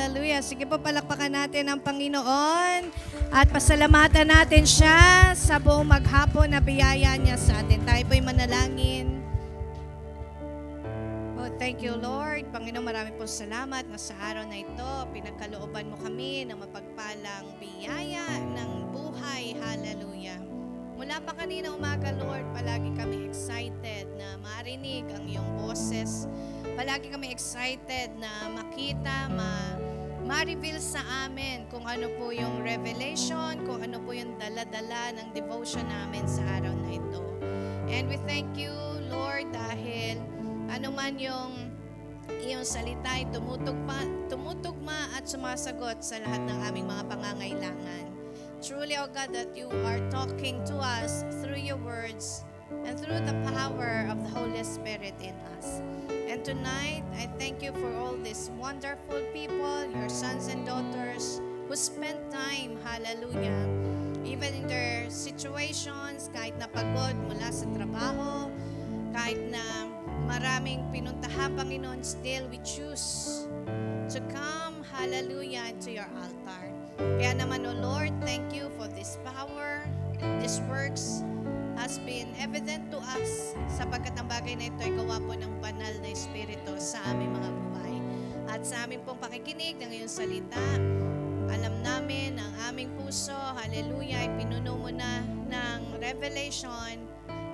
Hallelujah. Sige po, palakpakan natin ang Panginoon at pasalamatan natin siya sa buong maghapon na biyaya niya sa atin. Tayo po'y manalangin. Oh, thank you, Lord. Panginoon, marami po salamat na sa araw na ito, pinagkalooban mo kami ng mapagpalang biyaya ng buhay. Hallelujah. Mula pa kanina umaga, Lord, palagi kami excited na marinig ang iyong boses. Palagi kami excited na makita, ma-reveal sa amin kung ano po yung revelation, kung ano po yung dala-dala ng devotion namin sa araw na ito. And we thank you, Lord, dahil ano man yung iyong salita ay tumutugma at sumasagot sa lahat ng aming mga pangangailangan. Truly, O God, that you are talking to us through your words and through the power of the Holy Spirit in us. And tonight, I thank you for all these wonderful people, your sons and daughters, who spent time, hallelujah, even in their situations, kahit na pagod mula sa trabaho, kahit na maraming pinuntahan, Panginoon, still we choose to come, hallelujah, to your altar. Kaya naman, O Lord, thank you for this power, this works has been evident to us sapagkat ang bagay na ito ay gawa po ng banal na Espiritu sa aming mga buhay. At sa aming pong pakikinig ng iyong salita, alam namin ang aming puso, hallelujah, ay pinuno mo na ng revelation.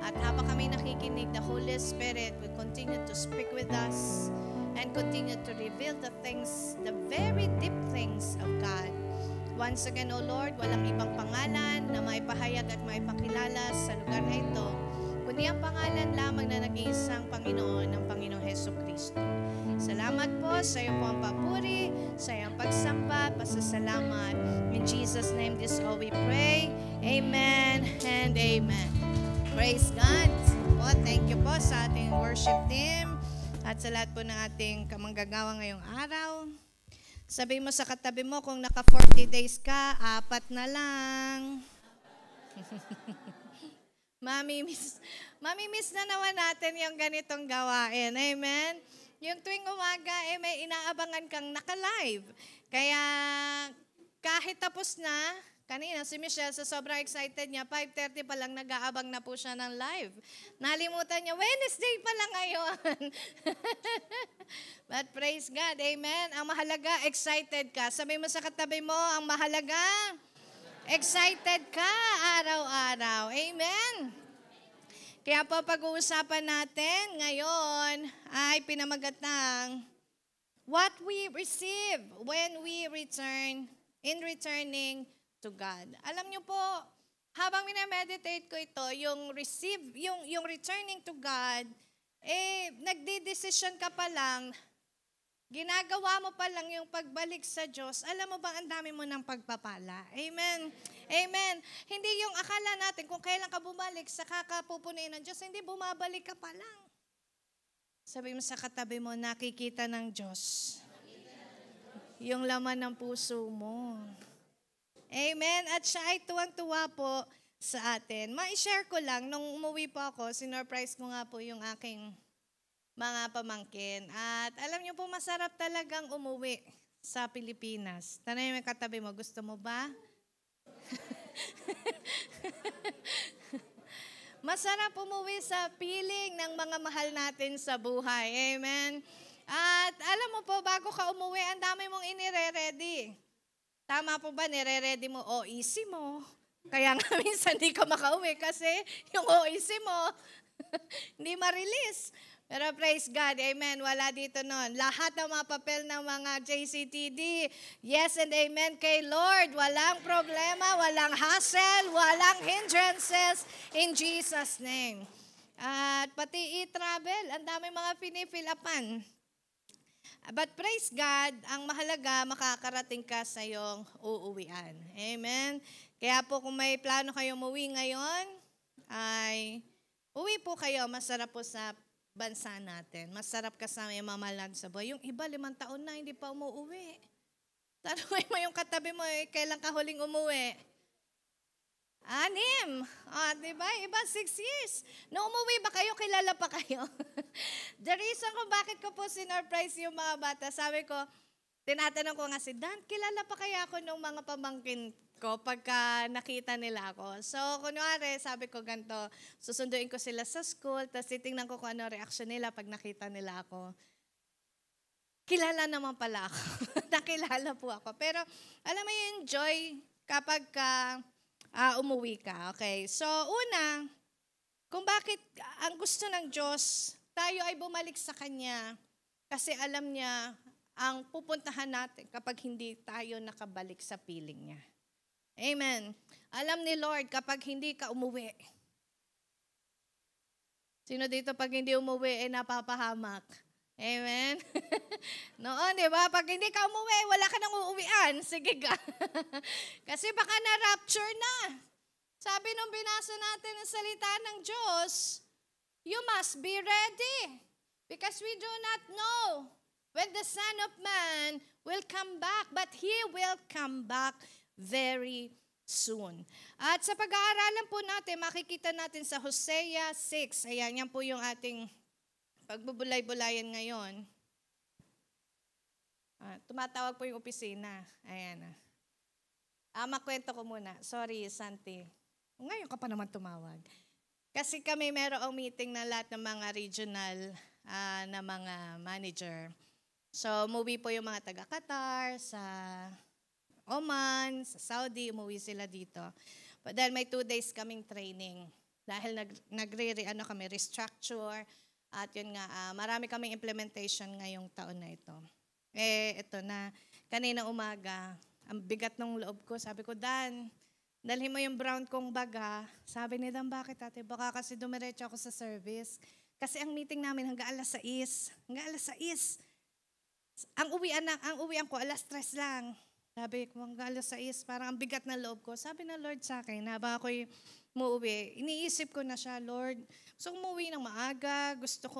At habang kami nakikinig, the Holy Spirit will continue to speak with us and continue to reveal the things, the very deep things of God. Once again, O Lord, walang ibang pangalan na may pahayag at may pakilala sa lugar na ito, kundi ang pangalan lamang na nag-iisang Panginoon, ng Panginoong Hesukristo. Salamat po sa iyo po ang papuri, sa iyong pagsamba, pasasalamat. In Jesus' name, this all we pray. Amen and amen. Praise God. Po, thank you po sa ating worship team at sa lahat po ng ating kamanggagawa ngayong araw. Sabi mo sa katabi mo, kung naka 40 days ka, 4 na lang. Mami-miss na naman natin yung ganitong gawain. Amen? Yung tuwing umaga, may inaabangan kang naka-live. Kaya kahit tapos na, kanina si Michelle sa sobrang excited niya, 5:30 pa lang nag-aabang na po siya ng live. Nalimutan niya, Wednesday pa lang ngayon. But praise God, amen. Ang mahalaga, excited ka. Sabi mo sa katabi mo, ang mahalaga, excited ka araw-araw. Amen. Kaya po pag-uusapan natin ngayon ay pinamagat ng what we receive when we returning to God. Alam niyo po, habang minameditate ko ito, yung returning to God, nagdidesisyon ka pa lang, ginagawa mo pa lang yung pagbalik sa Diyos, alam mo ba ang dami mo ng pagpapala? Amen. Amen. Hindi yung akala natin kung kailan ka bumalik sa kakapupunin ng Diyos, hindi, bumabalik ka pa lang. Sabi mo sa katabi mo, nakikita ng Diyos yung laman ng puso mo. Amen. At siya ay tuwang-tuwa po sa atin. Ma-share ko lang, nung umuwi po ako, sinurprise ko nga po yung aking mga pamangkin. At alam niyo po, masarap talagang umuwi sa Pilipinas. Tanay mo yung katabi mo, gusto mo ba? Masarap umuwi sa piling ng mga mahal natin sa buhay. Amen. At alam mo po, bago ka umuwi, ang dami mong inire-ready. Tama po ba, nire-ready mo OEC mo? Kaya nga minsan hindi ka makauwi kasi yung OEC mo hindi ma-release. Pero praise God, amen, wala dito nun. Lahat ng mga papel ng mga JCTD, yes and amen kay Lord. Walang problema, walang hassle, walang hindrances in Jesus' name. At pati e-travel, ang dami mga pinifilapan. But praise God, ang mahalaga, makakarating ka sa iyong uuwian. Amen. Kaya po kung may plano kayo umuwi ngayon, ay uwi po kayo, masarap po sa bansa natin. Masarap kasama yung mamalag sa buhay. Yung iba, 5 taon na, hindi pa umuwi. Tanungin mo yung katabi mo, kailan ka huling umuwi? 6. Diba? Iba 6 years. Nung umuwi ba kayo, kilala pa kayo? The reason kung bakit ko po sinurprise yung mga bata, sabi ko, tinatanong ko nga si Dan, kilala pa kaya ako ng mga pamangkin ko pagka nakita nila ako. So, kunwari, sabi ko ganito, susunduin ko sila sa school, tapos titingnan ko kung ano reaction nila pag nakita nila ako. Kilala naman pala ako. Nakilala po ako. Pero, alam mo yung joy kapag umuwi ka. Okay, so una, kung bakit ang gusto ng Diyos, tayo ay bumalik sa Kanya kasi alam niya ang pupuntahan natin kapag hindi tayo nakabalik sa piling niya. Amen. Alam ni Lord kapag hindi ka umuwi. Sino dito pag hindi umuwi napapahamak? Amen? Noon, di ba? Pag hindi ka umuwi, wala ka nang uuwian. Sige ka. Kasi baka na-rapture na. Sabi nung binasa natin ang salita ng Diyos, you must be ready. Because we do not know when the Son of Man will come back. But He will come back very soon. At sa pag-aaralan po natin, makikita natin sa Hosea 6. Ayan, yan po yung ating pagbubulay-bulayan ngayon. Tumatawag po yung opisina. Ayan. Makwento ko muna. Sorry, Santi. Ngayon ka pa naman tumawag. Kasi kami merong meeting na lahat ng mga regional na mga manager. So, umuwi po yung mga taga-Qatar, sa Oman, sa Saudi, umuwi sila dito. But then may 2 days kaming training. Dahil kami restructure. At yun nga, marami kaming implementation ngayong taon na ito. Ito na, kanina umaga, ang bigat ng loob ko. Sabi ko, Dan, dalhin mo yung brown kong baga. Sabi ni Dan, bakit ate? Baka kasi dumiretso ako sa service. Kasi ang meeting namin hanggang alas 6. Hanggang alas 6. Ang uwian ko, alas 3 lang. Sabi ko, hanggang alas 6, parang ang bigat ng loob ko. Sabi ng Lord sa akin, habang ako'y muuwi, iniisip ko na siya, Lord, gusto kong umuwi ng maaga, gusto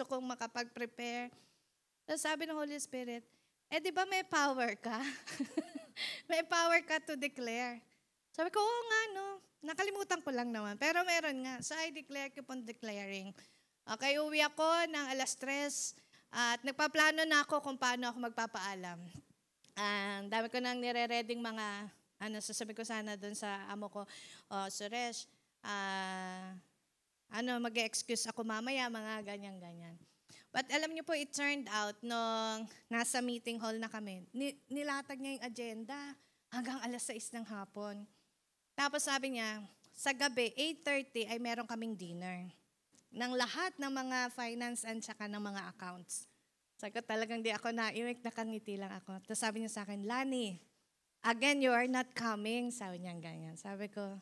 kong makapag-prepare. Tapos sabi ng Holy Spirit, di ba may power ka? May power ka to declare. Sabi ko, oo nga, no. Nakalimutan ko lang naman. Pero meron nga. So I declare, keep on declaring. Okay, uwi ako ng alas 3 at nagpaplano na ako kung paano ako magpapaalam. Dami ko nang nire-reading mga, sasabi ko sana doon sa amo ko, Suresh, mag-excuse ako mamaya, mga ganyan-ganyan. But alam niyo po, it turned out, nung nasa meeting hall na kami, nilatag niya yung agenda hanggang alas 6 ng hapon. Tapos sabi niya, sa gabi, 8:30 ay meron kaming dinner ng lahat ng mga finance and saka ng mga accounts. Sabi ko, talagang di ako naiwik, nakangiti lang ako. Tapos sabi niya sa akin, Lani, again, you are not coming. Sabi niya ganyan. Sabi ko,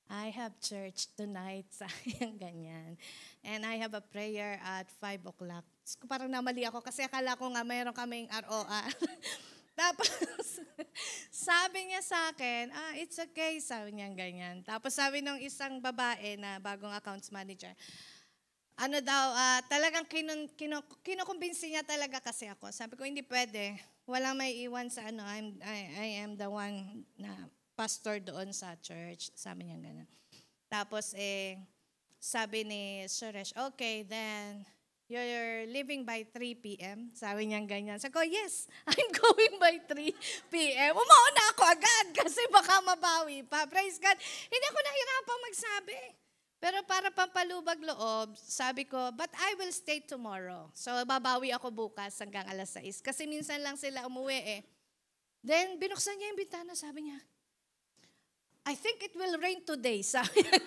I have church tonight. Sabi niya ganyan. And I have a prayer at 5 o'clock. Parang namali ako kasi akala ko nga mayroon kaming ROR. Tapos, sabi niya sa akin, it's okay. Sabi niya ganyan. Tapos sabi nung isang babae na bagong accounts manager, talagang kinukumbinsi niya talaga kasi ako. Sabi ko, hindi pwede. Walang may iwan sa I am the one na pastor doon sa church. Sabi niya gano'n. Tapos, sabi ni Suresh, okay, then, you're leaving by 3 p.m.? Sabi niya ganyan. Sabi ko, yes, I'm going by 3 p.m. Umauna ako agad kasi baka mabawi pa. Praise God. Hindi ako nahirapang magsabi. Pero para pampalubag loob, sabi ko, but I will stay tomorrow. So, babawi ako bukas hanggang alas 6. Kasi minsan lang sila umuwi Then, binuksan niya yung bintana, sabi niya, I think it will rain today. Sabi niya,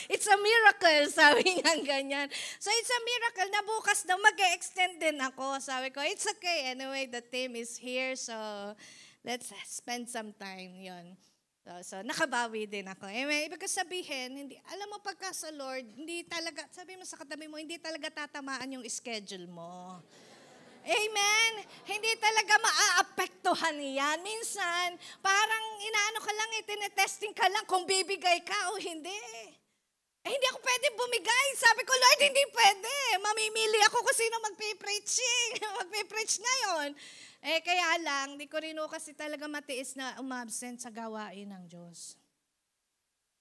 it's a miracle, sabi niya ganyan. So, it's a miracle na bukas daw mag-extend din ako. Sabi ko, it's okay. Anyway, the team is here, so let's spend some time. Yun. So, nakabawi din ako. Ibig sabihin, alam mo pagka sa Lord, hindi talaga, sabi mo sa katabi mo, hindi talaga tatamaan yung schedule mo. Amen? Hindi talaga maaapektuhan yan. Minsan, parang inaano ka lang, tinetesting ka lang kung bibigay ka o hindi. Hindi ako pwede bumigay. Sabi ko, Lord, hindi pwede. Mamimili ako kung sino magpipreach ngayon. Kaya lang, di ko rin kasi talaga matiis na umabsent sa gawain ng Diyos.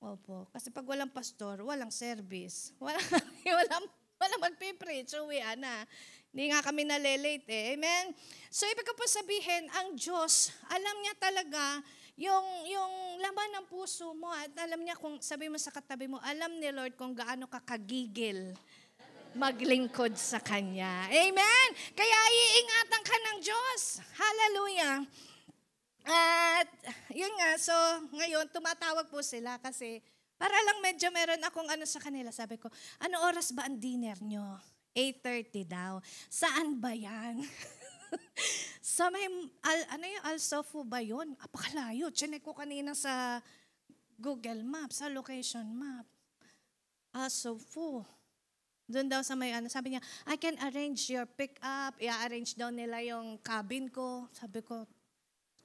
Opo. Kasi pag walang pastor, walang service. Walang magpipreach, uwian na. Hindi nga kami nalilate eh. Amen? So, ibig ko po sabihin, ang Diyos, alam niya talaga yung laman ng puso mo at alam niya kung sabi mo sa katabi mo, alam ni Lord kung gaano ka kagigil maglingkod sa Kanya. Amen? Kaya iingatan ka ng Diyos. Hallelujah. At yun nga, so ngayon tumatawag po sila kasi para lang medyo meron akong ano sa kanila. Sabi ko, ano oras ba ang dinner nyo? 8:30 daw. Saan ba yan? Sa may, Alsofo ba yun? Apakalayo. Chinek ko kanina sa Google Maps, sa location map. Alsofo. Doon daw sa may sabi niya, I can arrange your pick-up. I-arrange daw nila yung cabin ko. Sabi ko,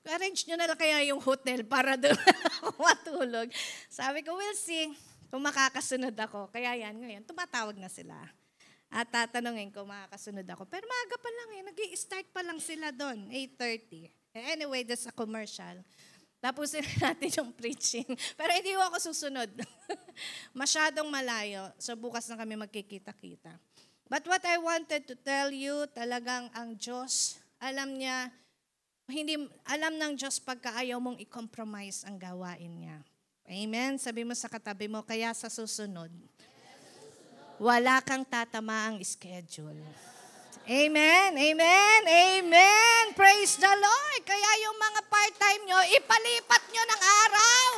arrange nyo na lang kaya yung hotel para doon ako matulog. Sabi ko, we'll see kung makakasunod ako. Kaya yan, ngayon, tumatawag na sila. At tatanungin ko, makakasunod ako. Pero maaga pa lang nag-i-start pa lang sila doon, 8:30. Anyway, that's a commercial. Tapusin natin yung preaching. Pero hindi ko ako susunod. Masyadong malayo. So bukas na kami magkikita-kita. But what I wanted to tell you, talagang ang Diyos, alam ng Diyos pagka ayaw mong i-compromise ang gawain niya. Amen? Sabi mo sa katabi mo, kaya sa susunod, wala kang tatamaang schedule. Amen, amen, amen. Praise the Lord. Kaya yung mga part-time nyo, ipalipat nyo ng araw.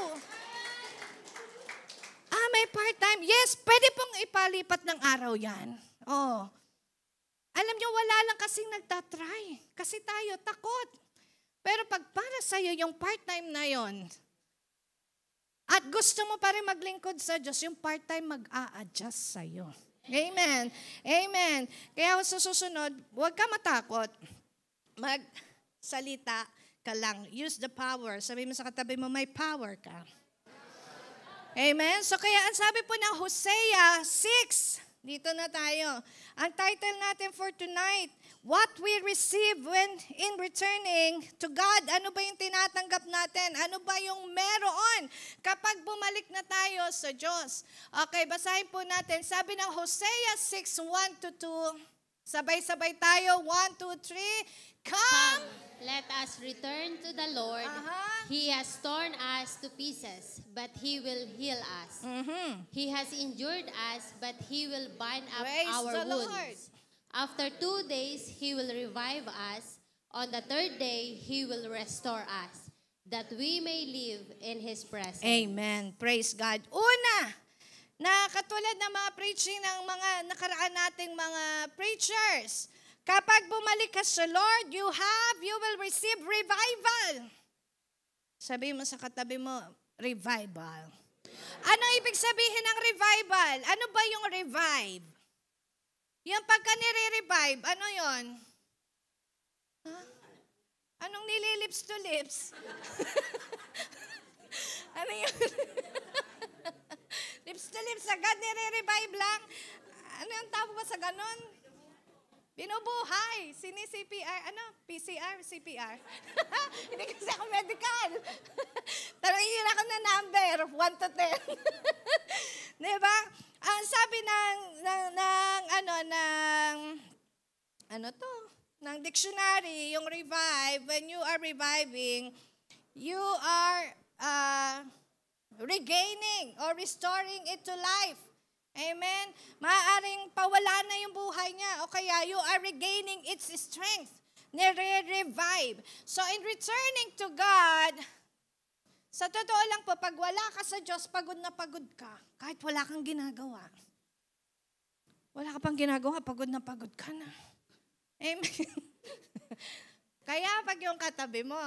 May part-time. Yes, pwede pong ipalipat ng araw yan. Oh. Alam nyo, wala lang kasing nagtatry. Kasi tayo takot. Pero pag para sa'yo yung part-time na yon, at gusto mo pa rin maglingkod sa Diyos, yung part-time mag-a-adjust sa'yo. Amen. Amen. Kaya sa susunod, huwag ka matakot. Magsalita ka lang. Use the power. Sabi mo sa katabi mo, may power ka. Amen. So kaya ang sabi po ng Hosea 6, dito na tayo. Ang title natin for tonight, what we receive when in returning to God. Ano ba yung tinatanggap natin? Ano ba yung meron kapag bumalik na tayo sa Diyos? Okay, basahin po natin. Sabi ng Hosea 6:1-2. Sabay-sabay tayo. 1, 2, 3. Come! Let us return to the Lord. He has torn us to pieces, but He will heal us. He has injured us, but He will bind up Praise our the wounds. Lord. After 2 days, He will revive us. On the third day, He will restore us, that we may live in His presence. Amen. Praise God. Una, na katulad ng mga preaching ng mga nakaraan nating mga preachers, kapag bumalik ka sa Lord, you will receive revival. Sabi mo sa katabi mo, revival. Ano ibig sabihin ng revival? Ano ba yung revive? Yung pagka nire-revive, ano yon? Anong nililips to lips? Ano yun? Lips to lips, agad nire-revive lang. Ano yung tawag ba sa ganon? Binubuhay. Sini-CPR. PCR? CPR? Hindi kasi ako medical. Tarangin ako na number, 1 to 10. Diba? Ang sabi ng dictionary, yung revive, when you are reviving, you are regaining or restoring it to life. Amen? Maaaring pawala na yung buhay niya o kaya you are regaining its strength. Nire-revive. So in returning to God, sa totoo lang po, pag wala ka sa Diyos, pagod na pagod ka. Kahit wala kang ginagawa. Wala ka pang ginagawa, pagod na pagod ka na. Amen. Kaya pag yung katabi mo,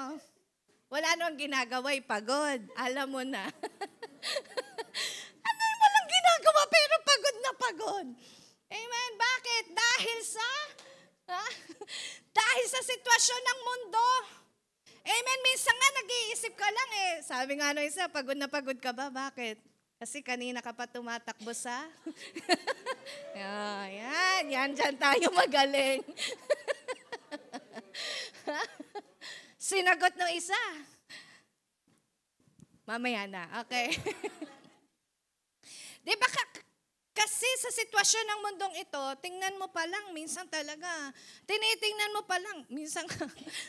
wala nang ginagawa, pagod. Alam mo na. Ano yung walang ginagawa pero pagod na pagod? Amen. Bakit? Dahil sa sitwasyon ng mundo. Amen. Minsan nga nag-iisip ka lang eh. Sabi nga nung isa, pagod na pagod ka ba? Bakit? Kasi kanina ka pa tumatakbo sa... Yan dyan tayo magaling. Sinagot ng isa. Mamaya na, okay. Di ba Kasi sa sitwasyon ng mundong ito, tingnan mo pa lang, minsan talaga, tinitingnan mo pa lang, minsan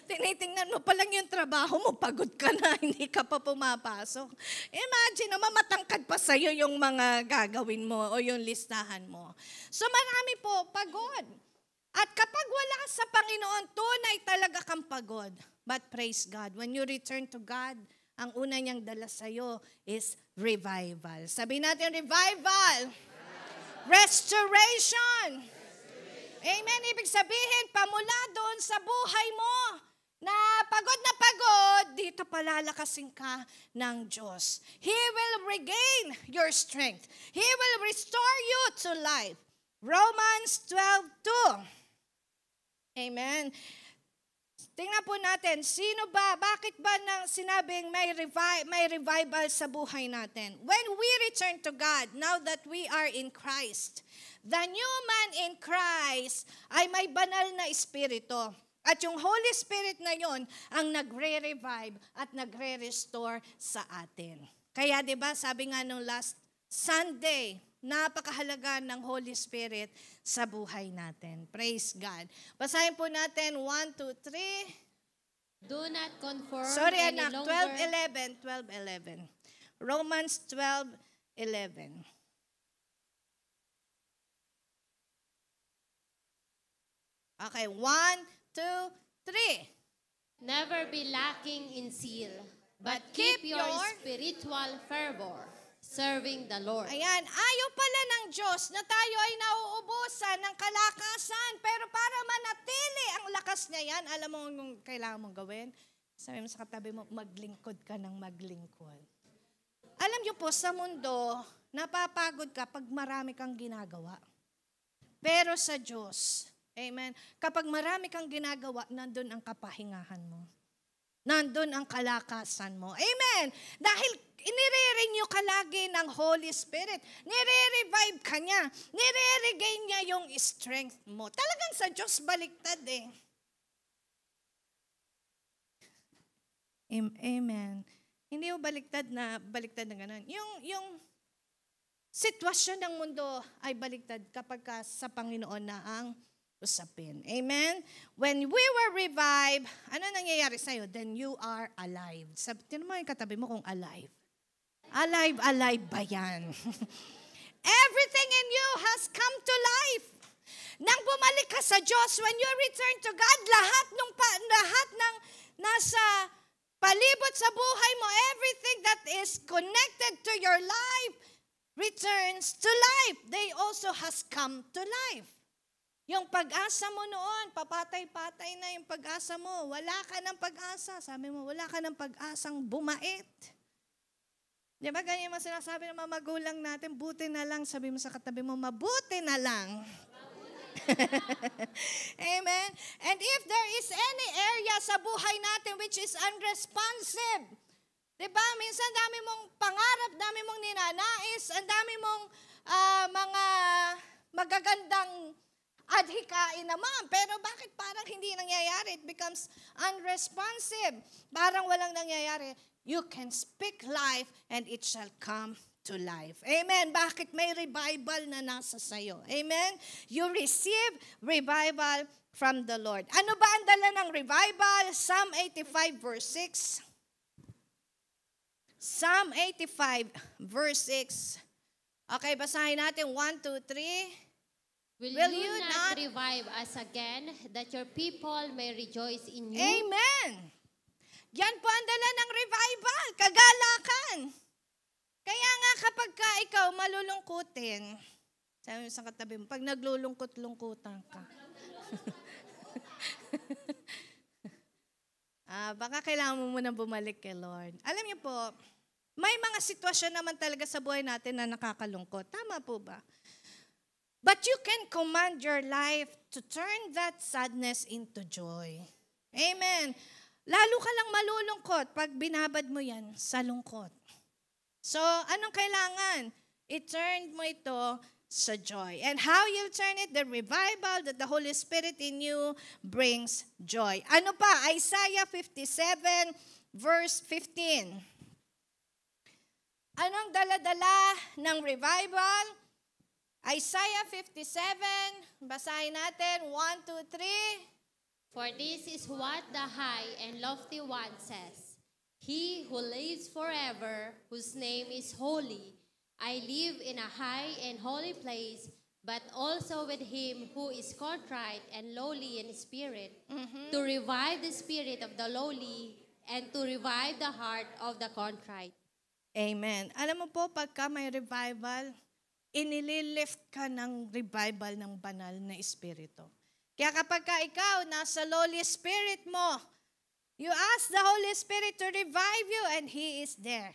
tinitingnan mo pa lang yung trabaho mo, pagod ka na, hindi ka pa pumapasok. Imagine, mamatangkad pa sa'yo yung mga gagawin mo o yung listahan mo. So marami po, pagod. At kapag wala sa Panginoon, tunay talaga kang pagod. But praise God, when you return to God, ang una niyang dala sa'yo is revival. Sabi natin, revival. Restoration. Amen. Ibig sabihin, pamula doon sa buhay mo na pagod, dito palalakasin ka ng Diyos. He will regain your strength. He will restore you to life. Romans 12:2. Amen. Tingnan po natin, sino ba, bakit ba nang sinabing may revival sa buhay natin? When we return to God, now that we are in Christ, the new man in Christ ay may banal na espiritu. At yung Holy Spirit na yon ang nagre-revive at nagre-restore sa atin. Kaya 'di ba, sabi nga nung last Sunday, napakahalaga ng Holy Spirit sa buhay natin. Praise God. Basahin po natin 1, 2, 3. Do not conform Sorry any anak, longer. 12:11. Romans 12:11. Okay, 1, 2, 3. Never be lacking in zeal, but keep your spiritual fervor, serving the Lord. Ayan, ayaw pala ng Diyos na tayo ay nauubusan ng kalakasan, pero para manatili ang lakas niya yan, alam mo yung kailangan mong gawin? Sabi mo sa katabi mo, maglingkod ka ng maglingkod. Alam niyo po, sa mundo, napapagod ka pag marami kang ginagawa. Pero sa Diyos, amen, kapag marami kang ginagawa, nandun ang kapahingahan mo. Nandun ang kalakasan mo. Amen. Dahil inire-renew ka lagi ng Holy Spirit. Nire-revive ka niya. Nire-regain niya yung strength mo. Talagang sa Diyos baliktad eh. Amen. Hindi mo baliktad na gano'n. Yung sitwasyon ng mundo ay baliktad kapag sa Panginoon na ang usapin. Amen? When we were revived, ano nangyayari sa'yo? Then you are alive. Tinan mo yung katabi mo kung alive. Alive ba yan? Everything in you has come to life. Nang bumalik ka sa Diyos, when you return to God, lahat ng nasa palibot sa buhay mo, everything that is connected to your life returns to life. They also has come to life. Yung pag-asa mo noon, papatay-patay na yung pag-asa mo. Wala ka ng pag-asa. Sabi mo, wala ka ng pag-asang bumait. Di ba ganyan yung sinasabi ng mga magulang natin, buti na lang. Sabi mo sa katabi mo, mabuti na lang. Amen? And if there is any area sa buhay natin which is unresponsive, di ba? Minsan dami mong pangarap, dami mong ninanais, ang dami mong mga magagandang adhikain naman. Pero bakit parang hindi nangyayari? It becomes unresponsive. Parang walang nangyayari. You can speak life and it shall come to life. Amen. Bakit may revival na nasa sayo? Amen. You receive revival from the Lord. Ano ba ang dala ng revival? Psalm 85 verse 6. Psalm 85 verse 6. Okay, basahin natin. 1, 2, 3. Will you not revive us again, that your people may rejoice in you? Amen. Yan po ang dala ng revival, kagalakan. Kaya nga kapag ka ikaw malulungkutin, sabi mo sa katabi mo, pag naglulungkot-lungkutan ka. Baka kailangan mo munang bumalik kay Lord. Alam niyo po, may mga sitwasyon naman talaga sa buhay natin na nakakalungkot. Tama po ba? But you can command your life to turn that sadness into joy. Amen. Lalo ka lang malulungkot pag binabad mo yan sa lungkot. So, anong kailangan? I-turn mo ito sa joy. And how you turn it? The revival that the Holy Spirit in you brings joy. Ano pa? Isaiah 57 verse 15. Anong dala-dala ng revival? Isaiah 57, basahin natin, 1, 2, 3. For this is what the high and lofty one says, He who lives forever, whose name is holy. I live in a high and holy place, but also with him who is contrite and lowly in spirit, to revive the spirit of the lowly and to revive the heart of the contrite. Amen. Alam mo po, pagka may revival, inililift ka ng revival ng banal na espiritu. Kaya kapag ka ikaw nasa lowly spirit mo, you ask the Holy Spirit to revive you and He is there.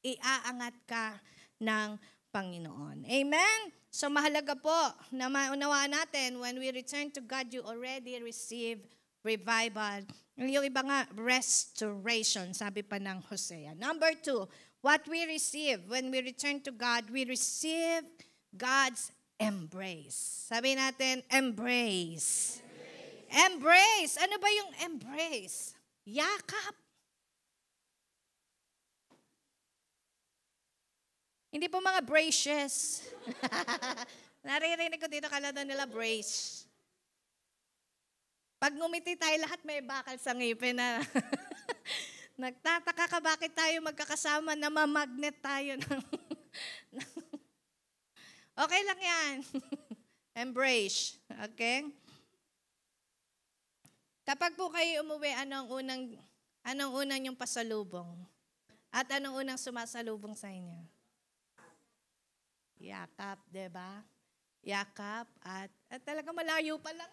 Iaangat ka ng Panginoon. Amen? So mahalaga po na maunawaan natin, when we return to God, you already receive revival. Yung iba nga, restoration, sabi pa ng Hosea. Number 2, what we receive when we return to God, we receive God's embrace. Sabi natin, embrace. Embrace. Ano ba yung embrace? Yakap. Hindi po mga braces. Naririnig ko dito kalado nila brace. Pag ngumiti tayo, lahat may bakal sa ngipin na nagtataka ka bakit tayo magkakasama na mamagnet tayo. Okay lang yan. Embrace. Okay? Kapag po kayo umuwi, anong unang yung pasalubong? At anong unang sumasalubong sa inyo? Yakap, diba? Yakap at talaga malayo pa lang.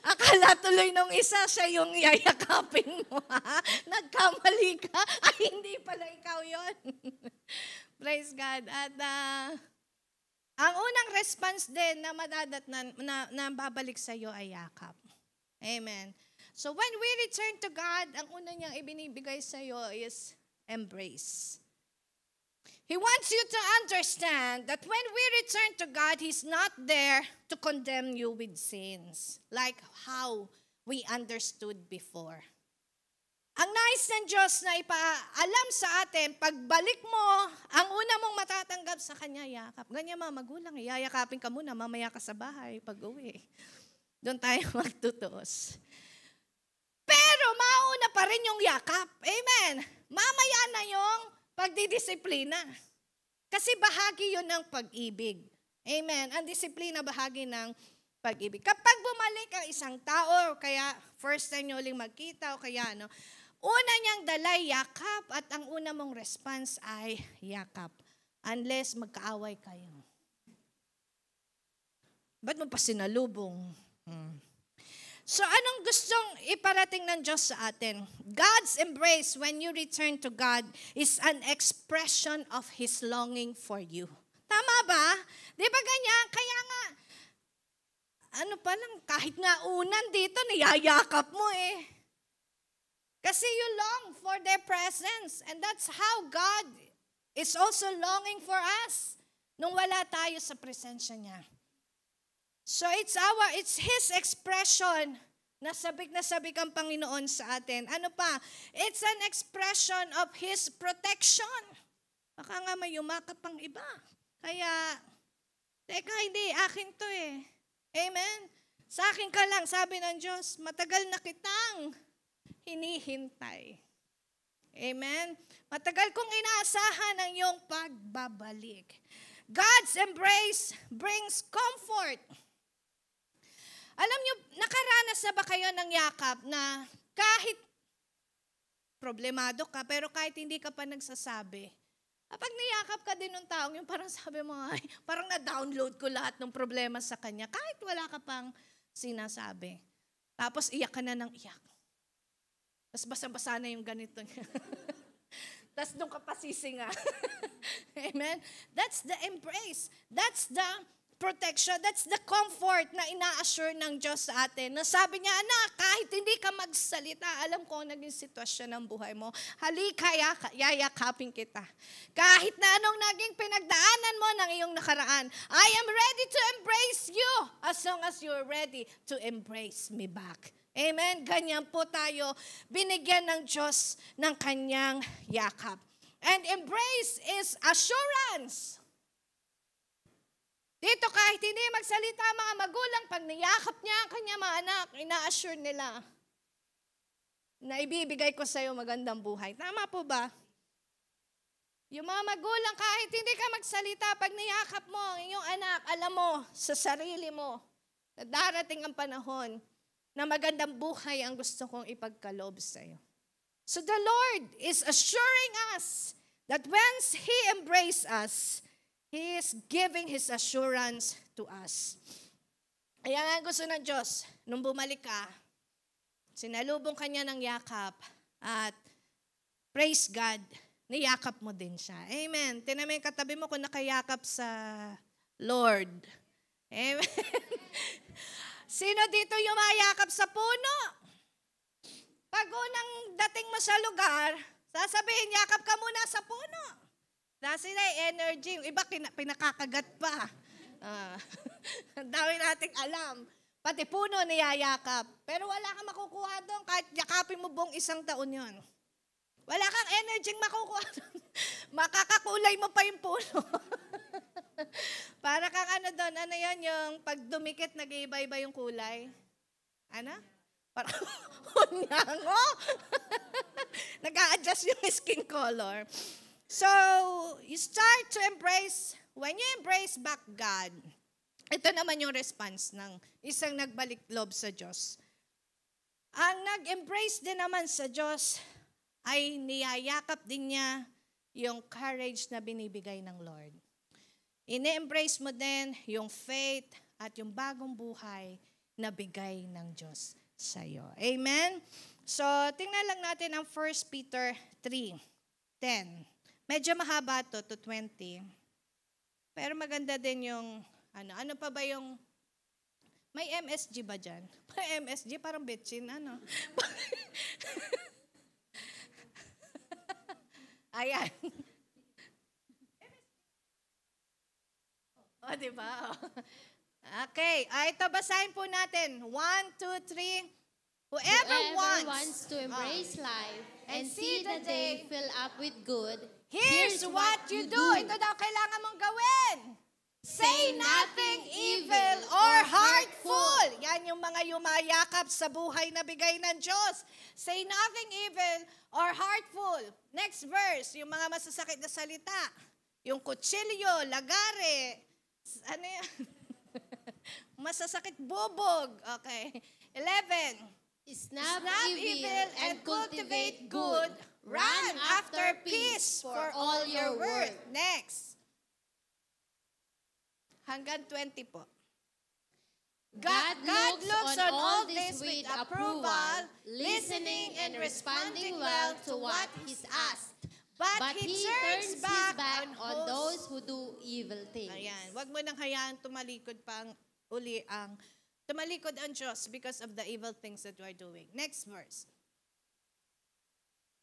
Akala tuloy nung isa siya yung yayakapin mo, ha? Nagkamali ka. Ay, hindi pala ikaw yon. Praise God. At ang unang response din na madadatnan, na babalik sa iyo ay yakap. Amen. So when we return to God, ang una niyang ibinibigay sa iyo is embrace. He wants you to understand that when we return to God, He's not there to condemn you with sins, like how we understood before. Ang nais ng Diyos na ipaalam sa atin, pagbalik mo, ang una mong matatanggap sa Kanya, yakap. Ganyan mga magulang, yayakapin ka muna, mamaya ka sa bahay, pag-uwi. Doon tayo magtutuos. Pero mauna pa rin yung yakap. Amen. Mamaya na yung pagdidisiplina. Kasi bahagi yun ng pag-ibig. Amen. Ang disiplina bahagi ng pag-ibig. Kapag bumalik ang isang tao, kaya first time nyo uling magkita, o kaya una niyang dalay yakap at ang una mong response ay yakap. Unless magkaaway kayo. Ba't mo pa sinalubong? So anong gustong iparating ng Diyos sa atin? God's embrace when you return to God is an expression of His longing for you. Tama ba? Di ba ganyan? Kaya nga, kahit nga unan dito, niyayakap mo eh. Kasi you long for their presence. And that's how God is also longing for us nung wala tayo sa presensya niya. So it's His expression na sabik ang Panginoon sa atin. Ano pa? It's an expression of His protection. Baka nga may yumakap pang iba. Kaya, teka, hindi, akin to eh. Amen? Sa akin ka lang, sabi ng Diyos, matagal na kitang hinihintay. Amen? Matagal kong inaasahan ang iyong pagbabalik. God's embrace brings comfort. Alam niyo, nakaranas na ba kayo ng yakap na kahit problemado ka, pero kahit hindi ka pa nagsasabi, kapag niyakap ka din ng taong yung parang sabi mo, ay, parang na-download ko lahat ng problema sa kanya, kahit wala ka pang sinasabi. Tapos iyak ka na ng iyak. Tapos basa-basa na yung ganito niya. Tapos doon ka pa sisinga. Amen? That's the embrace. That's the protection. That's the comfort na ina-assure ng Diyos sa atin. Na sabi niya, anak, kahit hindi ka magsalita, alam ko ang naging sitwasyon ng buhay mo. Halika, yayakapin kita. Kahit na anong naging pinagdaanan mo ng iyong nakaraan, I am ready to embrace you as long as you're ready to embrace me back. Amen? Ganyan po tayo binigyan ng Diyos ng kanyang yakap. And embrace is assurance. Dito kahit hindi magsalita mga magulang, pag niyakap niya ang kanya mga anak, ina-assure nila na ibibigay ko sa iyo magandang buhay. Tama po ba? Yung mga magulang, kahit hindi ka magsalita, pag niyakap mo ang iyong anak, alam mo sa sarili mo na darating ang panahon na magandang buhay ang gusto kong ipagkaloob sa iyo. So the Lord is assuring us that once He embraces us, He is giving His assurance to us. Kaya nga gusto ng Diyos, nung bumalik ka, sinalubong ka niya ng yakap at praise God, niyakap mo din siya. Amen. Tingnan mo yung katabi mo kung nakayakap sa Lord. Amen. Sino dito yung mayakap sa puno? Pag unang dating mo sa lugar, sasabihin, yakap ka muna sa puno. Kasi na energy. Yung iba pinakakagat pa. Ang dami nating alam. Pati puno niyayakap. Pero wala kang makukuha doon kahit yakapin mo buong isang taon yun. Wala kang energy makukuha doon. Makakakulay mo pa yung puno. Para kang ano doon, ano yan, yung pag dumikit, nag-iiba-iba yung kulay. Ano? Parang hunyango. Nag-a-adjust yung skin color. So, you start to embrace, when you embrace back God, ito naman yung response ng isang nagbalik loob sa Diyos. Ang nag-embrace din naman sa Diyos ay niyayakap din niya yung courage na binibigay ng Lord. Ine-embrace mo din yung faith at yung bagong buhay na bigay ng Diyos sa iyo. Amen? So, tingnan lang natin ang 1 Peter 3:10. Medyo mahaba to 20. Pero maganda din yung, ano pa ba yung, may MSG ba dyan? MSG, parang betchin, ano? Ayan. O, diba? Okay. Ito, basahin po natin. 1, 2, 3. Whoever wants to embrace life and see the day fill up with good, here's what you do. Ito daw kailangan mong gawin. Say nothing evil or hurtful. Yan yung mga yumayakap sa buhay na bigay ng Diyos. Say nothing evil or hurtful. Next verse, yung mga masasakit na salita. Yung kutsilyo, lagare, ano yan? Masasakit bubog. Okay. 11. Snap evil and cultivate good. Run after peace for all your worth. Next. Hanggang 20 po. God looks on all this with approval, listening and responding well to what He's asked. But He turns back on those who do evil things. Ayan. Huwag mo nang hayaan tumalikod pa uli ang tumalikod ang Diyos because of the evil things that you are doing. Next verse.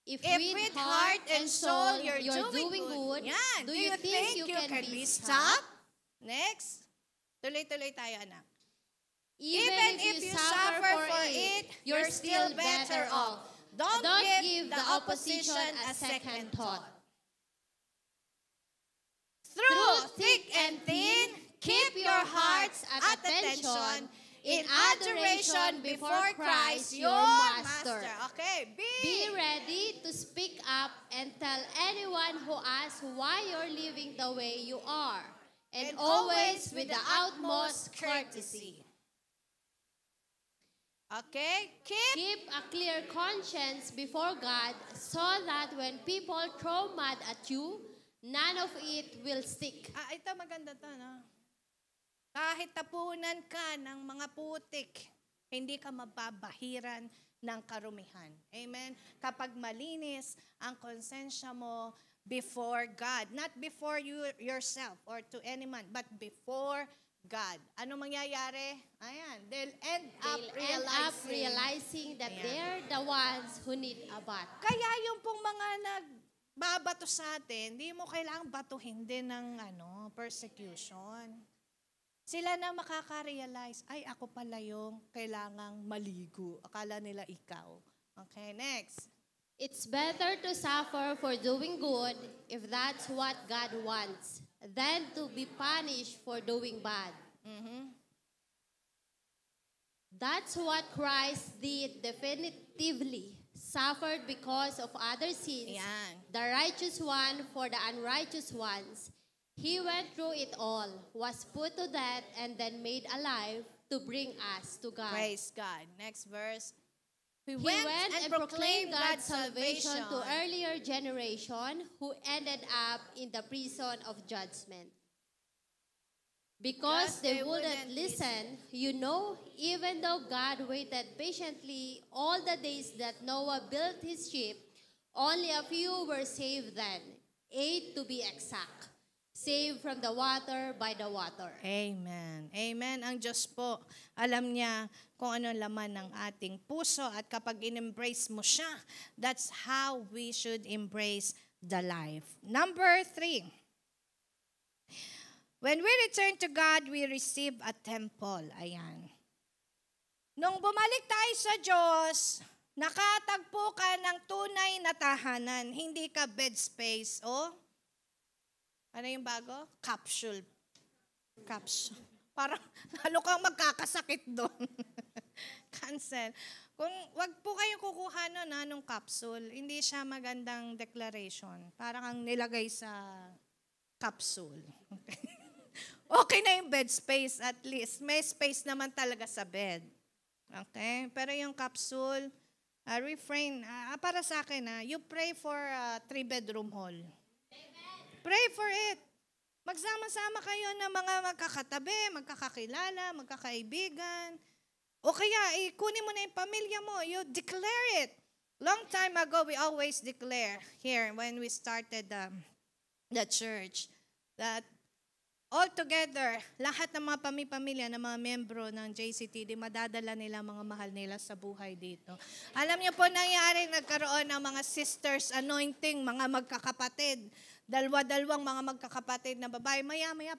If with heart and soul you're doing good, yan. do you think you can be stopped? Next. Tuloy-tuloy tayo, anak. Even if you suffer for it, you're still better off. Don't give the opposition a second thought. Through thick and thin, keep your hearts at attention in adoration before Christ, your Master. Okay, Be ready to speak up and tell anyone who asks why you're living the way you are, and always with the utmost courtesy. Okay, Keep a clear conscience before God so that when people throw mud at you, none of it will stick. Ito maganda to, no? Kahit tapunan ka ng mga putik, hindi ka mababahiran ng karumihan. Amen? Kapag malinis ang konsensya mo before God, not before you yourself or to any man, but before God. Ano mangyayari? Ayan, they'll end up realizing that they're the ones who need a bath. Kaya yung pong mga nagbabato sa atin, hindi mo kailangang batuhin din ng persecution. Sila na makaka-realize, ay ako pala yung kailangang maligo. Akala nila ikaw. Okay, next. It's better to suffer for doing good, if that's what God wants, than to be punished for doing bad. That's what Christ did definitively. Suffered because of other sins, Yan. the righteous one for the unrighteous ones. He went through it all, was put to death, and then made alive to bring us to God. Praise God. Next verse. He He went went and and proclaimed God's salvation salvation. to earlier generation who ended up in the prison of judgment. Because they wouldn't listen, you know, even though God waited patiently all the days that Noah built his ship, only a few were saved then, 8 to be exact, saved from the water by the water. Amen. Amen. Ang Diyos po, alam niya kung ano laman ng ating puso at kapag in-embrace mo siya, that's how we should embrace the life. Number 3. When we return to God, we receive a temple. Ayan. Nung bumalik tayo sa Diyos, nakatagpo ka ng tunay na tahanan. Hindi ka bed space o ano yung bago? Capsule. Parang lalo kang magkakasakit doon. Cancel. Kung wag po kayong kukuha nung capsule, hindi siya magandang declaration. Parang ang nilagay sa capsule. Okay na yung bed space at least. May space naman talaga sa bed. Okay? Pero yung capsule, refrain, para sa akin, you pray for a 3-bedroom hall. Pray for it. Magsama-sama kayo ng mga magkakatabi, magkakakilala, magkakaibigan. O kaya, kunin mo na yung pamilya mo. You declare it. Long time ago, we always declare here when we started the church that all together, lahat ng mga pamilya ng mga membro ng JCTD, madadala nila mga mahal nila sa buhay dito. Alam niyo po, nangyari nagkaroon ng mga sisters anointing, mga magkakapatid. Dalwa-dalwang mga magkakapatid na babae, maya-maya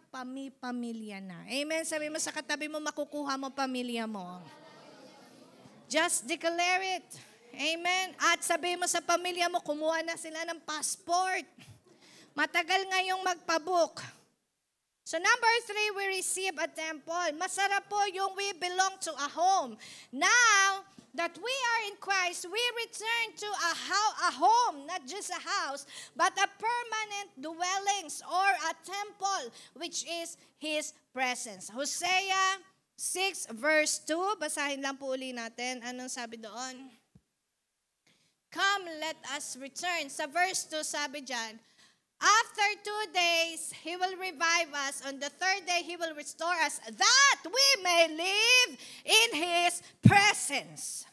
pamilya na. Amen? Sabi mo sa katabi mo, makukuha mo pamilya mo. Just declare it. Amen? At sabi mo sa pamilya mo, kumuha na sila ng passport. Matagal ngayong magpabook. So number 3, we receive a temple. Masarap po yung we belong to a home. Now that we are in Christ, we return to a home, not just a house, but a permanent dwellings or a temple, which is His presence. Hosea 6 verse 2, basahin lang po uli natin. Anong sabi doon? Come, let us return. Sa verse 2 sabi dyan, after 2 days, He will revive us. On the 3rd day, He will restore us, that we may live in His presence.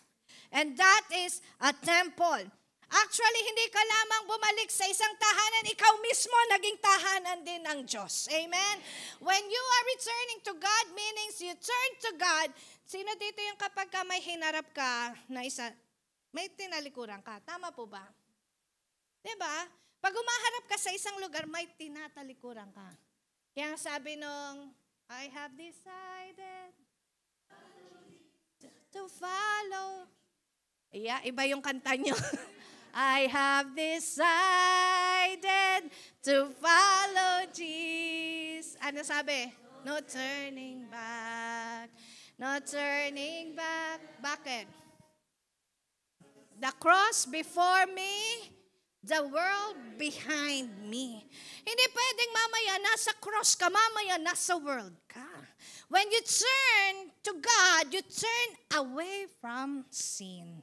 And that is a temple. Actually, hindi ka lamang bumalik sa isang tahanan, ikaw mismo naging tahanan din ng Diyos. Amen? When you are returning to God, meaning you turn to God, sino dito yung kapag ka may hinarap ka na isa, may tinalikuran ka? Tama po ba? Diba? Pag umaharap ka sa isang lugar, may tinatalikuran ka. Kaya sabi nung, I have decided to follow. Yeah, iba yung kanta nyo. I have decided to follow Jesus. Ano sabi? No turning back. No turning back. Bakit? The cross before me, the world behind me. Hindi pwedeng mamaya nasa cross ka, mamaya nasa world ka. When you turn to God, you turn away from sin.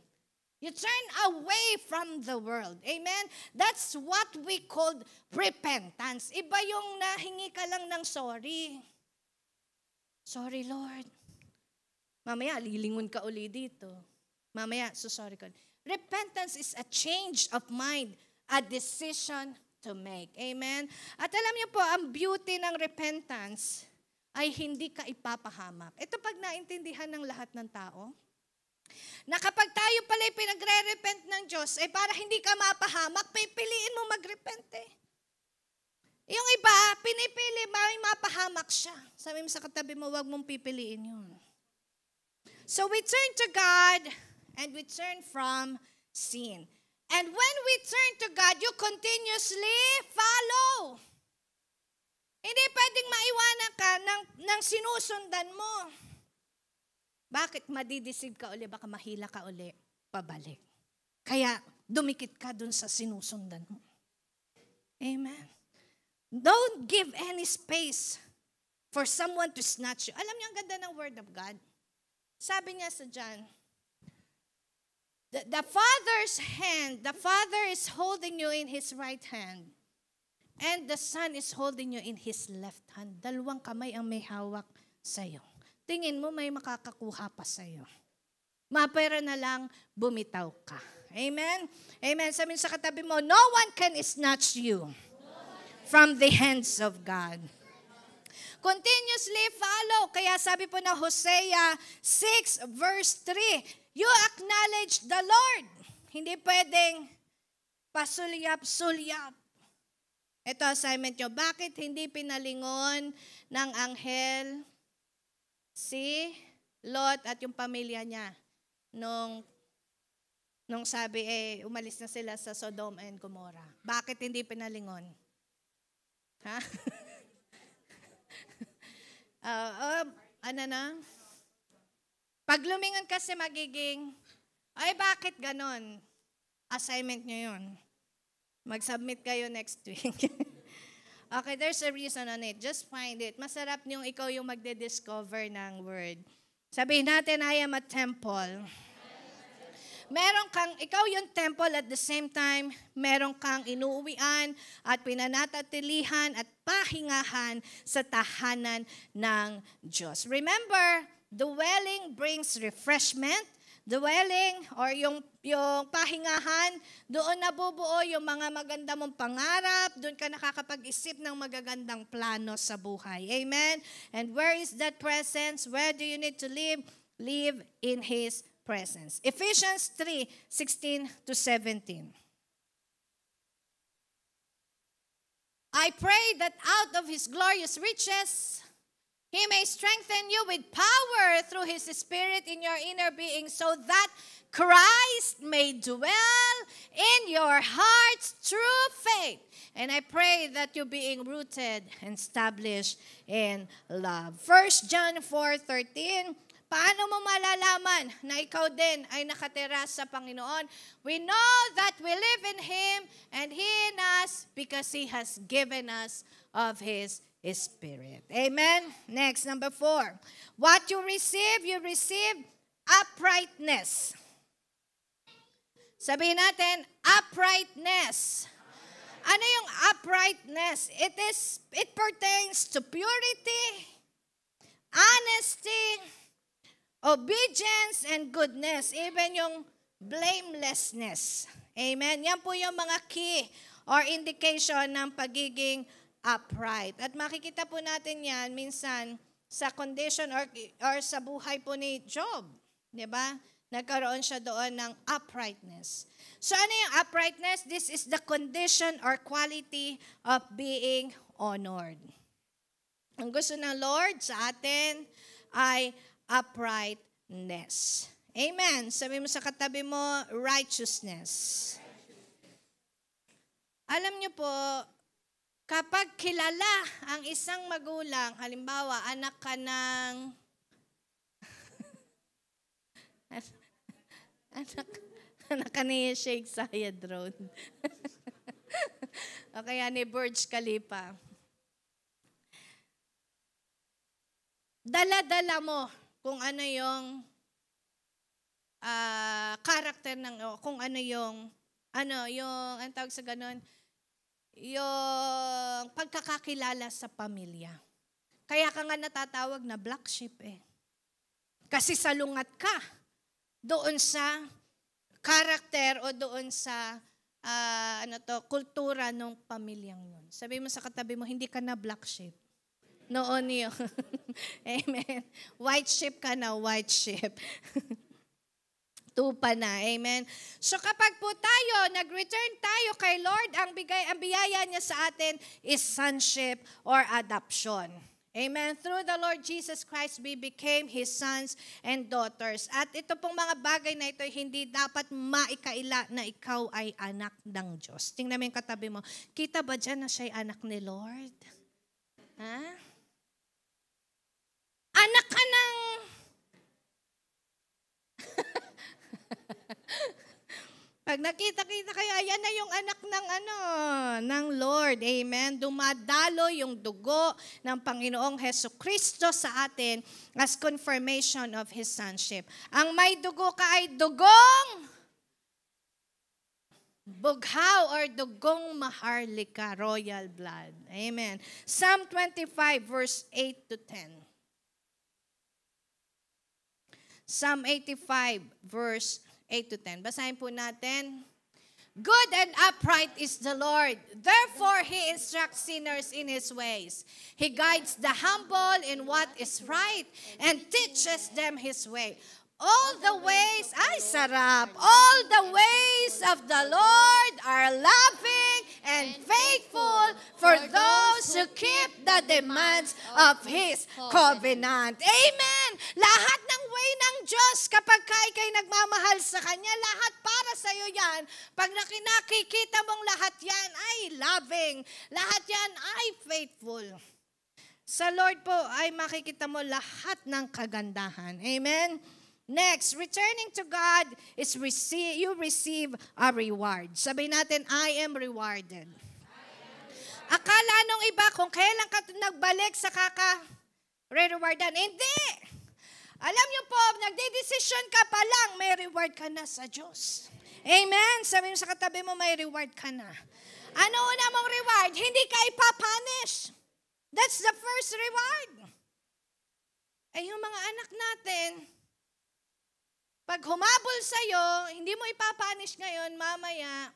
You turn away from the world. Amen? That's what we call repentance. Iba yung nahingi ka lang ng sorry. Sorry, Lord. Mamaya, lilingon ka uli dito. Mamaya, sorry ka. Repentance is a change of mind, a decision to make. Amen? At alam niyo po, ang beauty ng repentance ay hindi ka ipapahamak. Ito pag naintindihan ng lahat ng tao, na kapag tayo pala'y pinagre-repent ng Diyos, para hindi ka mapahamak, pipiliin mo mag-repent eh. Yung iba, pinipili, may mapahamak siya. Sabi mo sa katabi mo, wag mong pipiliin yun. So we turn to God and we turn from sin. And when we turn to God, you continuously follow. Hindi pwedeng maiwanan ka ng sinusundan mo. Bakit madidisig ka uli? Baka mahila ka uli. Pabalik. Kaya dumikit ka dun sa sinusundan mo. Amen. Don't give any space for someone to snatch you. Alam niyo, ang ganda ng Word of God. Sabi niya sa John, the Father's hand, the Father is holding you in His right hand. And the Son is holding you in His left hand. Dalawang kamay ang may hawak sa'yo. Tingin mo may makakakuha pa sa'yo. Mapera na lang, bumitaw ka. Amen? Amen. Sabihin sa katabi mo, no one can snatch you from the hands of God. Continuously follow. Kaya sabi po na Hosea 6 verse 3, you acknowledge the Lord. Hindi pwedeng pasulyap-sulyap. Ito assignment nyo. Bakit hindi pinalingon ng anghel si Lot at yung pamilya niya nung sabi umalis na sila sa Sodom and Gomorrah? Bakit hindi pinalingon? Ha? Ano na? Pag lumingon kasi magiging, ay bakit ganon? Assignment nyo yun. Mag-submit kayo next week. Okay, there's a reason on it. Just find it. Masarap niyong ikaw yung magde-discover ng word. Sabihin natin, I am a temple. Ikaw yung temple at the same time, meron kang inuuwian at pinanatatilihan at pahingahan sa tahanan ng Diyos. Remember, dwelling brings refreshment. Dwelling or yung pahingahan, doon nabubuo yung mga maganda mong pangarap, doon ka nakakapag-isip ng magagandang plano sa buhay. Amen? And where is that presence? Where do you need to live? Live in His presence. Ephesians 3:16-17. I pray that out of His glorious riches, He may strengthen you with power through His Spirit in your inner being so that Christ may dwell in your hearts through faith. And I pray that you being rooted and established in love. 1 John 4:13. Paano mo malalaman na ikaw din ay nakatira sa Panginoon? We know that we live in Him and He in us because He has given us of His Spirit. Amen? Next, number 4. What you receive uprightness. Sabihin natin, uprightness. Ano yung uprightness? It pertains to purity, honesty, obedience, and goodness. Even yung blamelessness. Amen? Yan po yung mga key or indication ng pagiging upright. At makikita po natin yan minsan sa condition or sa buhay po ni Job. Diba? Nagkaroon siya doon ng uprightness. So ano yung uprightness? This is the condition or quality of being honored. Ang gusto ng Lord sa atin ay uprightness. Amen. Sabi mo sa katabi mo, righteousness. Alam niyo po, kapag kilala ang isang magulang, halimbawa, anak ka ng anak ka ni Sheikh Zayed Road. O kaya ni Burj Khalifa. Dala-dala mo kung ano yung character ng, kung ano yung, ang tawag sa ganun, yung pagkakakilala sa pamilya. Kaya ka nga natatawag na black sheep eh. Kasi salungat ka doon sa karakter o doon sa kultura ng pamilyang yun. Sabi mo sa katabi mo, hindi ka na black sheep. Noon yun. Amen. White sheep ka na, white sheep. Tupa na. Amen. So kapag po tayo, nag-return tayo kay Lord, ang biyaya niya sa atin is sonship or adoption. Amen. Through the Lord Jesus Christ, we became His sons and daughters. At ito pong mga bagay na ito, hindi dapat maikaila na ikaw ay anak ng Diyos. Tingnan mo yung katabi mo. Kita ba dyan na siya'y anak ni Lord? Ha? Anak ka ng... Pag nakita-kita kayo, ayan na yung anak ng Lord. Amen. Dumadalo yung dugo ng Panginoong Hesukristo sa atin as confirmation of His sonship. Ang may dugo ka ay dugong bughaw or dugong maharlika, royal blood. Amen. Psalm 25 verse 8 to 10. Psalm 85 verse 8 to 10. Basahin po natin. Good and upright is the Lord. Therefore, He instructs sinners in His ways. He guides the humble in what is right and teaches them His way. All the ways, ay sarap, all the ways of the Lord are loving and faithful for those who keep the demands of His covenant. Amen! Lahat ng way ng Diyos, kapag ikay nagmamahal sa Kanya, lahat para sa iyo yan. Pag nakikita mong lahat yan ay loving, lahat yan ay faithful. Sa Lord po ay makikita mo lahat ng kagandahan. Amen? Next, returning to God is you receive a reward. Sabihin natin, I am rewarded. Akala nung iba kung kailan ka nagbalik sa kaka-rewardan. Hindi. Alam niyo po, nagde-decision ka pa lang, may reward ka na sa Diyos. Amen? Sabi mo sa katabi mo, may reward ka na. Ano una mong reward? Hindi ka ipapunish. That's the first reward. Ay, yung mga anak natin, pag humabol sa'yo, hindi mo ipapunish ngayon, mamaya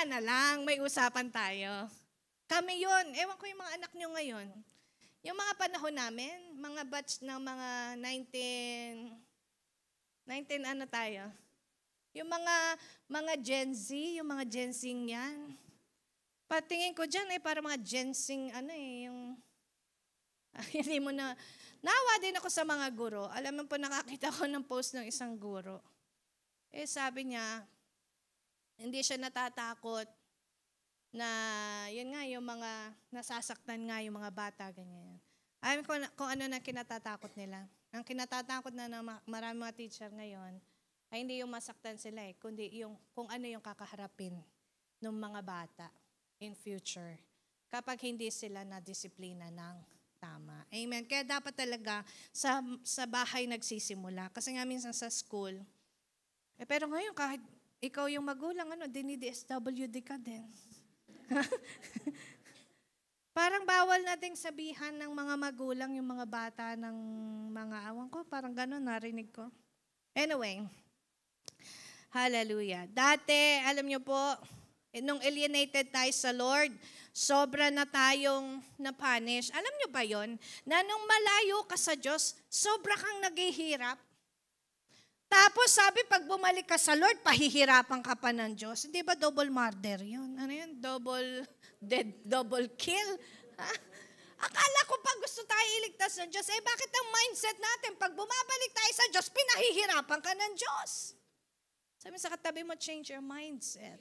na lang, may usapan tayo. Kami yun. Ewan ko yung mga anak nyo ngayon. Yung mga panahon namin, mga batch ng mga 19 ano tayo? Yung mga Gen Z, yung mga Gen Z yan. Patingin ko dyan, para mga Gen Z, yung, hindi mo na, nawa din ako sa mga guro. Alam mo po, nakakita ko ng post ng isang guro. Sabi niya, hindi siya natatakot na, yun nga, yung mga nasasaktan nga yung mga bata, ganyan. Alam ko kung ano na kinatatakot nila. Ang kinatatakot na ng marami mga teacher ngayon, ay hindi yung masaktan sila kundi yung kung ano yung kakaharapin ng mga bata in future kapag hindi sila na-disiplina ng tama. Amen. Kaya dapat talaga sa bahay nagsisimula. Kasi nga minsan sa school, pero ngayon kahit ikaw yung magulang, dinidi-SWD ka din. Parang bawal nating sabihan ng mga magulang yung mga bata ng mga awan ko. Parang gano'n, narinig ko. Anyway, hallelujah. Dati, alam niyo po, nung alienated tayo sa Lord, sobra na tayong na-punish. Alam niyo ba yon? Na nung malayo ka sa Diyos, sobra kang naghihirap. Tapos sabi, pag bumalik ka sa Lord, pahihirapan ka pa ng Diyos. Hindi ba double murder yun? Ano yun? Double dead, double kill? Ha? Akala ko pag gusto tayo iligtas ng Diyos, bakit ang mindset natin, pag bumabalik tayo sa Diyos, pinahihirapan ka ng Diyos? Sabi sa katabi mo, change your mindset.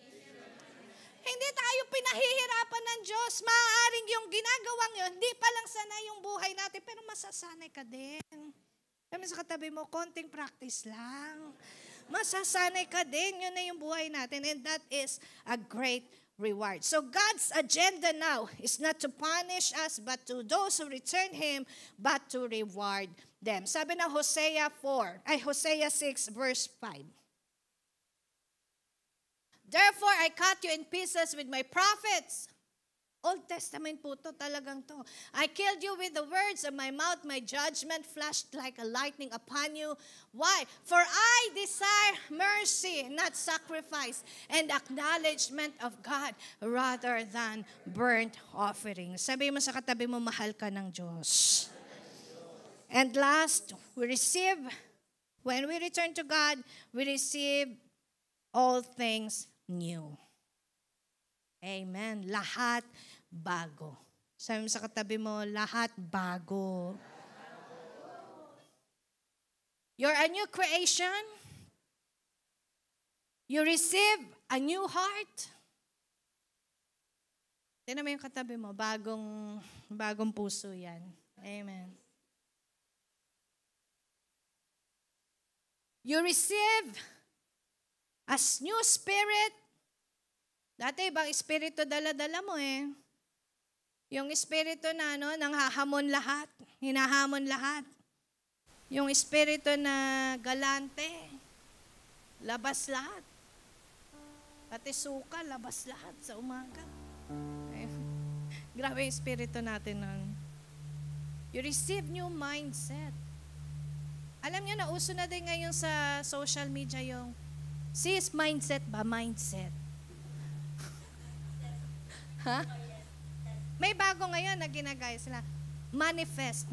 Hindi tayo pinahihirapan ng Diyos. Maaaring yung ginagawang yun, hindi pa lang sanay yung buhay natin, pero masasanay ka din. Sabi sa katabi mo, konting practice lang. Masasanay ka din, yun na yung buhay natin. And that is a great reward. So God's agenda now is not to punish us, but to those who return Him, but to reward them. Sabi ng Hosea 6 verse 5. Therefore, I cut you in pieces with my prophets. Old Testament po to, talagang to. I killed you with the words of my mouth. My judgment flashed like a lightning upon you. Why? For I desire mercy, not sacrifice, and acknowledgement of God rather than burnt offerings. Sabi mo sa katabi mo, mahal ka ng Diyos. And last, when we return to God, we receive all things new. Amen. Lahat bago. Sabi mo sa katabi mo, lahat bago. You're a new creation. You receive a new heart. Tignan mo yung katabi mo, bagong puso yan. Amen. You receive a new spirit. Dati ibang espiritu dala-dala mo eh. Yung espiritu na nanghahamon lahat, hinahamon lahat. Yung espiritu na galante, labas lahat. Pati suka, labas lahat sa umaga. Ay, grabe yung espiritu natin nun. You receive new mindset. Alam niyo, nauso na din ngayon sa social media yung sis mindset ba? Mindset. Ha? May bago ngayon na ginagaya sila. Manifest.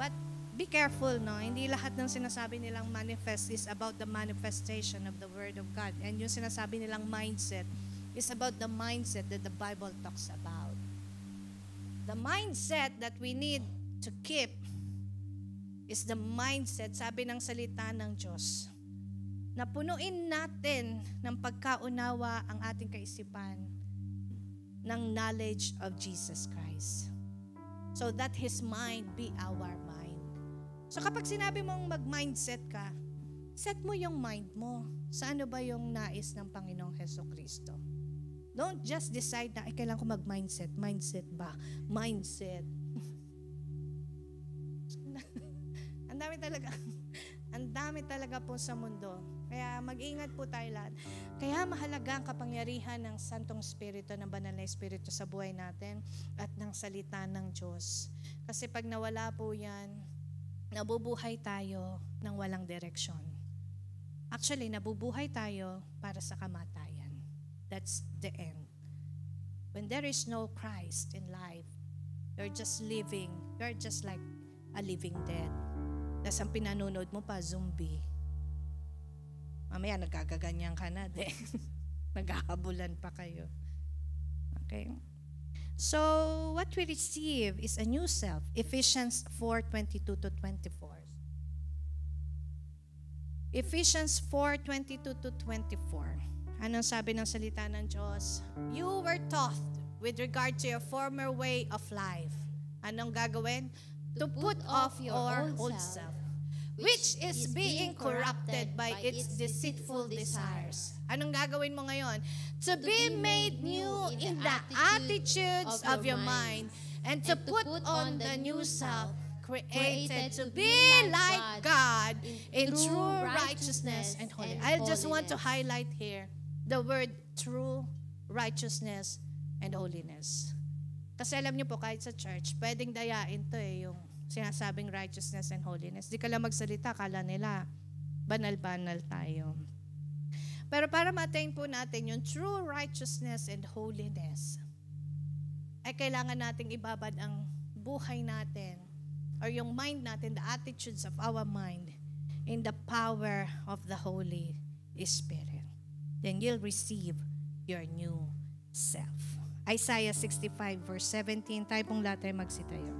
But be careful, no? Hindi lahat ng sinasabi nilang manifest is about the manifestation of the Word of God. And yung sinasabi nilang mindset is about the mindset that the Bible talks about. The mindset that we need to keep is the mindset, sabi ng salita ng Diyos, na punuin natin ng pagkaunawa ang ating kaisipan ng knowledge of Jesus Christ. So that His mind be our mind. So kapag sinabi mong mag-mindset ka, set mo yung mind mo sa ano ba yung nais ng Panginoong Hesukristo. Don't just decide na, kailangan ko mag-mindset. Mindset ba? Mindset. Ang dami talaga po sa mundo. Kaya mag-ingat po tayo lahat. Kaya mahalaga ang kapangyarihan ng Santong Espiritu, ng Banal na Espiritu sa buhay natin at ng salita ng Diyos. Kasi pag nawala po yan, nabubuhay tayo ng walang direksyon. Actually, nabubuhay tayo para sa kamatayan. That's the end. When there is no Christ in life, you're just living, you're just like a living dead. Tapos ang pinanunod mo pa, zombie. Mamaya nagkagaganyan ka na din. Naghahabulan pa kayo. Okay? So, what we receive is a new self. Ephesians 4:22-24. Ephesians 4:22-24. Anong sabi ng salita ng Diyos? You were taught with regard to your former way of life. Anong gagawin? To put off your old self, which is being corrupted by its deceitful desires. Anong gagawin mo ngayon? To be made new in the attitudes of your mind and to put on the new self, created to be like God in true righteousness and holiness. I just want to highlight here the word true righteousness and holiness. Kasi alam niyo po, kahit sa church, pwedeng dayain to yung sinasabing righteousness and holiness. Di ka lang magsalita, kala nila, banal-banal tayo. Pero para ma-attain po natin yung true righteousness and holiness, ay kailangan nating ibabad ang buhay natin or yung mind natin, the attitudes of our mind in the power of the Holy Spirit. Then you'll receive your new self. Isaiah 65 verse 17, tayo pong lahat ay magsitayo.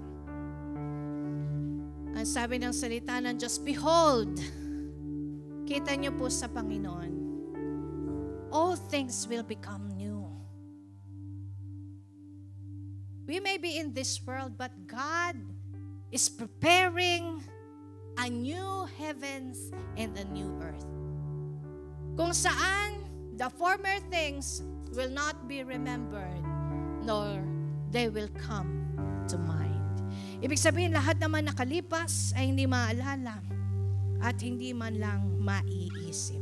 Ang sabi ng salita ng Diyos, behold, kita niyo po sa Panginoon, all things will become new. We may be in this world, but God is preparing a new heavens and a new earth. Kung saan the former things will not be remembered, nor they will come to mind. Ibig sabihin, lahat naman nakalipas ay hindi maalala at hindi man lang maiisip.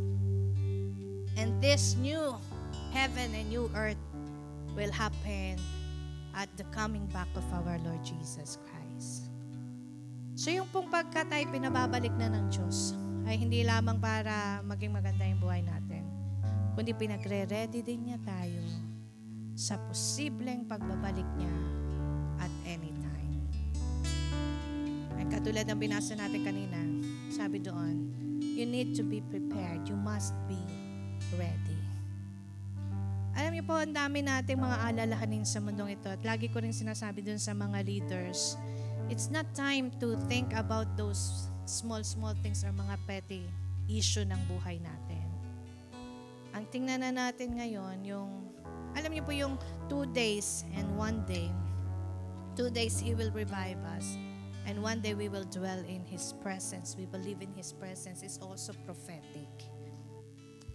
And this new heaven and new earth will happen at the coming back of our Lord Jesus Christ. So yung pong pagka tayo pinababalik na ng Diyos ay hindi lamang para maging maganda yung buhay natin, kundi pinagre-ready din niya tayo sa posibleng pagbabalik niya at any time. Ay katulad ng binasa natin kanina, sabi doon, you need to be prepared. You must be ready. Alam niyo po, ang dami nating mga alalahanin sa mundong ito. At lagi ko rin sinasabi dun sa mga leaders, it's not time to think about those small things or mga petty issue ng buhay natin. Ang tingnan na natin ngayon, alam niyo po yung 2 days and 1 day. 2 days He will revive us. And 1 day we will dwell in His presence. We believe in His presence. It's also prophetic.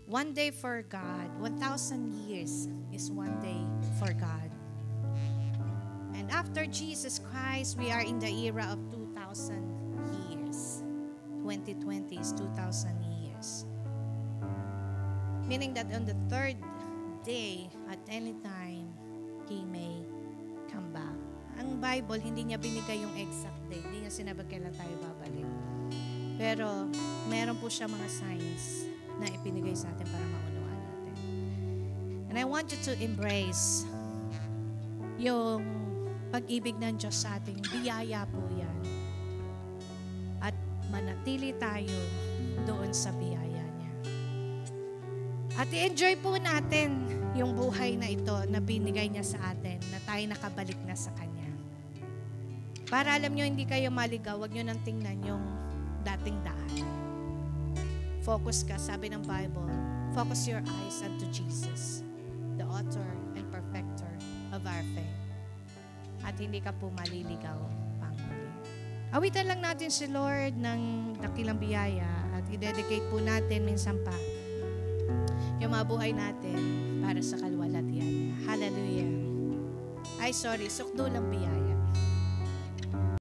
1 day for God, 1,000 years is 1 day for God. And after Jesus Christ, we are in the era of 2,000 years. 2020 is 2,000 years. Meaning that on the 3rd day, at any time, He may come back. Ang Bible, hindi niya binigay yung exact day. Hindi niya sinabi kailan tayo babalik. Pero, meron po siya mga signs na ipinigay sa atin para maunawaan natin. And I want you to embrace yung pag-ibig ng Diyos sa ating biyaya po yan. At manatili tayo doon sa biyaya niya. At i-enjoy po natin yung buhay na ito na binigay niya sa atin, na tayo nakabalik na sa Kanya. Para alam nyo, hindi kayo maligaw, huwag nyo nang tingnan yung dating daan. Focus ka, sabi ng Bible, focus your eyes unto Jesus, the author and perfecter of our faith. At hindi ka po maliligaw pang muli. Awitan lang natin si Lord ng dakilang biyaya at i-dedicate po natin minsan pa yung mga buhay natin para sa kalwalhatian niya. Hallelujah. Sukdulang biyaya.